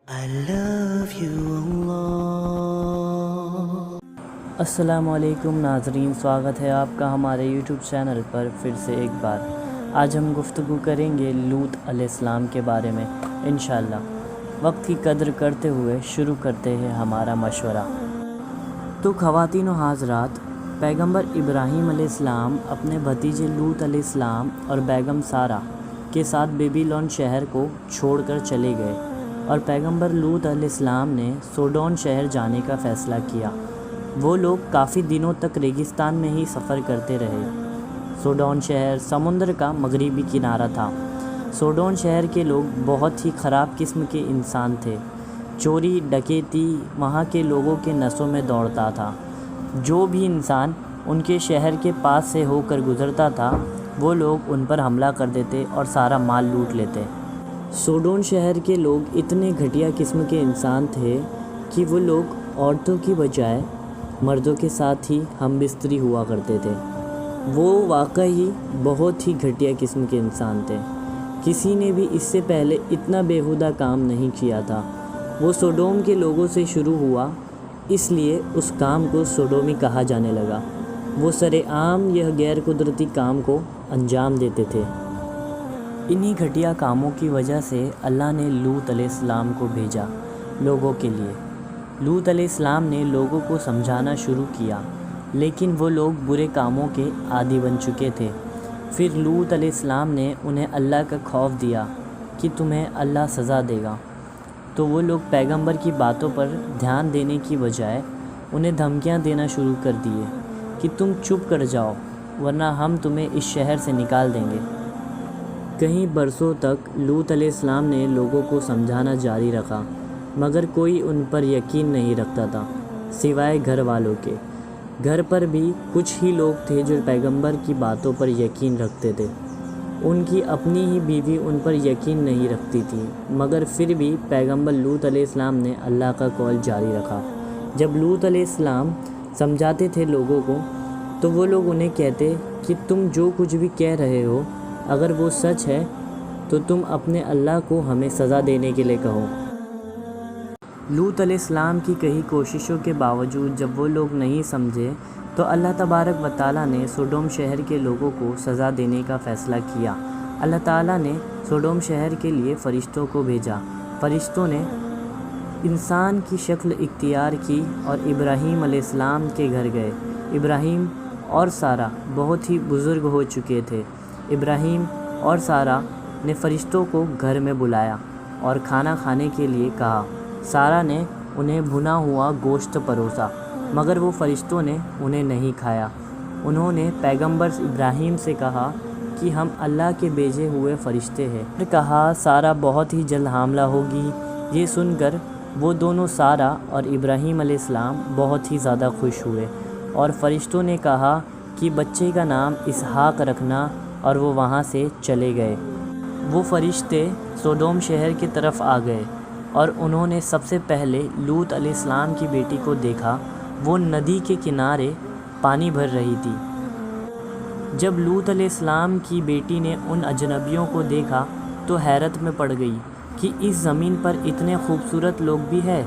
I love you Allah. السلام علیکم ناظرین، سواگت ہے آپ کا ہمارے یوٹیوب چینل پر پھر سے ایک بار۔ آج ہم گفتگو کریں گے لوط علیہ السلام کے بارے میں انشاءاللہ۔ وقت کی قدر کرتے ہوئے شروع کرتے ہیں ہمارا مشورہ۔ تو خواتین و حضرات، پیغمبر ابراہیم علیہ السلام اپنے بھتیجے لوط علیہ السلام اور بیگم سارہ کے ساتھ بیبیلون شہر کو چھوڑ کر چلے گئے، اور پیغمبر لوط علیہ السلام نے سوڈون شہر جانے کا فیصلہ کیا۔ وہ لوگ کافی دنوں تک ریگستان میں ہی سفر کرتے رہے۔ سوڈون شہر سمندر کا مغربی کنارہ تھا۔ سوڈون شہر کے لوگ بہت ہی خراب قسم کے انسان تھے۔ چوری ڈکیتی وہاں کے لوگوں کے نسوں میں دوڑتا تھا۔ جو بھی انسان ان کے شہر کے پاس سے ہو کر گزرتا تھا، وہ لوگ ان پر حملہ کر دیتے اور سارا مال لوٹ لیتے۔ سوڈون شہر کے لوگ اتنے گھٹیا قسم کے انسان تھے کہ وہ لوگ عورتوں کی بجائے مردوں کے ساتھ ہی ہم بستری ہوا کرتے تھے۔ وہ واقعی بہت ہی گھٹیا قسم کے انسان تھے۔ کسی نے بھی اس سے پہلے اتنا بیہودہ کام نہیں کیا تھا۔ وہ سوڈوم کے لوگوں سے شروع ہوا، اس لیے اس کام کو سوڈومی کہا جانے لگا۔ وہ سر عام یہ غیر قدرتی کام کو انجام دیتے تھے۔ انہی گھٹیا کاموں کی وجہ سے اللہ نے لوط علیہ السلام کو بھیجا لوگوں کے لیے۔ لوط علیہ السلام نے لوگوں کو سمجھانا شروع کیا، لیکن وہ لوگ برے کاموں کے عادی بن چکے تھے۔ پھر لوط علیہ السلام نے انہیں اللہ کا خوف دیا کہ تمہیں اللہ سزا دے گا، تو وہ لوگ پیغمبر کی باتوں پر دھیان دینے کی بجائے انہیں دھمکیاں دینا شروع کر دیے کہ تم چپ کر جاؤ ورنہ ہم تمہیں اس شہر سے نکال دیں گے۔ کئی برسوں تک لوط علیہ السلام نے لوگوں کو سمجھانا جاری رکھا، مگر کوئی ان پر یقین نہیں رکھتا تھا سوائے گھر والوں کے۔ گھر پر بھی کچھ ہی لوگ تھے جو پیغمبر کی باتوں پر یقین رکھتے تھے۔ ان کی اپنی ہی بیوی ان پر یقین نہیں رکھتی تھی، مگر پھر بھی پیغمبر لوط علیہ السلام نے اللہ کا قول جاری رکھا۔ جب لوط علیہ السلام سمجھاتے تھے لوگوں کو، تو وہ لوگ انہیں کہتے کہ تم جو کچھ بھی کہہ رہے ہو، اگر وہ سچ ہے تو تم اپنے اللہ کو ہمیں سزا دینے کے لیے کہو۔ لوط علیہ السلام کی کئی کوششوں کے باوجود جب وہ لوگ نہیں سمجھے، تو اللہ تبارک و تعالیٰ نے سوڈوم شہر کے لوگوں کو سزا دینے کا فیصلہ کیا۔ اللہ تعالیٰ نے سوڈوم شہر کے لیے فرشتوں کو بھیجا۔ فرشتوں نے انسان کی شکل اختیار کی اور ابراہیم علیہ السلام کے گھر گئے۔ ابراہیم اور سارہ بہت ہی بزرگ ہو چکے تھے۔ ابراہیم اور سارہ نے فرشتوں کو گھر میں بلایا اور کھانا کھانے کے لیے کہا۔ سارہ نے انہیں بھنا ہوا گوشت پروسا، مگر وہ فرشتوں نے انہیں نہیں کھایا۔ انہوں نے پیغمبر ابراہیم سے کہا کہ ہم اللہ کے بھیجے ہوئے فرشتے ہیں۔ پھر کہا سارہ بہت ہی جلد حاملہ ہوگی۔ یہ سن کر وہ دونوں سارہ اور ابراہیم علیہ السلام بہت ہی زیادہ خوش ہوئے، اور فرشتوں نے کہا کہ بچے کا نام اسحاق رکھنا، اور وہ وہاں سے چلے گئے۔ وہ فرشتے سوڈوم شہر کی طرف آ گئے، اور انہوں نے سب سے پہلے لوط علیہ السلام کی بیٹی کو دیکھا۔ وہ ندی کے کنارے پانی بھر رہی تھی۔ جب لوط علیہ السلام کی بیٹی نے ان اجنبیوں کو دیکھا تو حیرت میں پڑ گئی کہ اس زمین پر اتنے خوبصورت لوگ بھی ہیں۔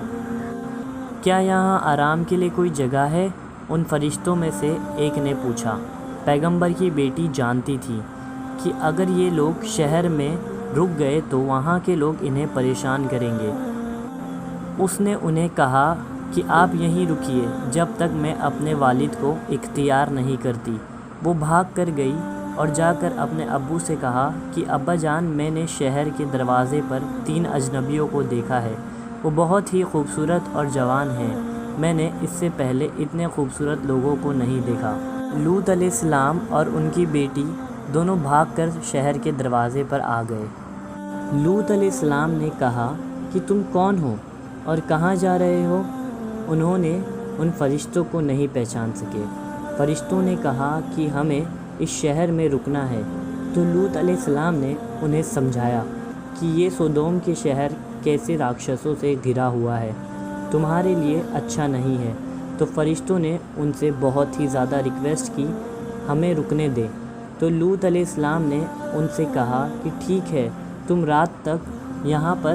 کیا یہاں آرام کے لیے کوئی جگہ ہے؟ ان فرشتوں میں سے ایک نے پوچھا۔ پیغمبر کی بیٹی جانتی تھی کہ اگر یہ لوگ شہر میں رک گئے تو وہاں کے لوگ انہیں پریشان کریں گے۔ اس نے انہیں کہا کہ آپ یہیں رکیے جب تک میں اپنے والد کو اختیار نہیں کرتی۔ وہ بھاگ کر گئی اور جا کر اپنے ابو سے کہا کہ ابا جان، میں نے شہر کے دروازے پر 3 اجنبیوں کو دیکھا ہے۔ وہ بہت ہی خوبصورت اور جوان ہیں۔ میں نے اس سے پہلے اتنے خوبصورت لوگوں کو نہیں دیکھا۔ لوط علیہ السلام اور ان کی بیٹی دونوں بھاگ کر شہر کے دروازے پر آ گئے۔ لوط علیہ السلام نے کہا کہ تم کون ہو اور کہاں جا رہے ہو؟ انہوں نے ان فرشتوں کو نہیں پہچان سکے۔ فرشتوں نے کہا کہ ہمیں اس شہر میں رکنا ہے۔ تو لوط علیہ السلام نے انہیں سمجھایا کہ یہ سودوم کے شہر کیسے راکشسوں سے گھرا ہوا ہے، تمہارے لیے اچھا نہیں ہے۔ تو فرشتوں نے ان سے بہت ہی زیادہ ریکویسٹ کی، ہمیں رکنے دے۔ تو لوط علیہ السلام نے ان سے کہا کہ ٹھیک ہے، تم رات تک یہاں پر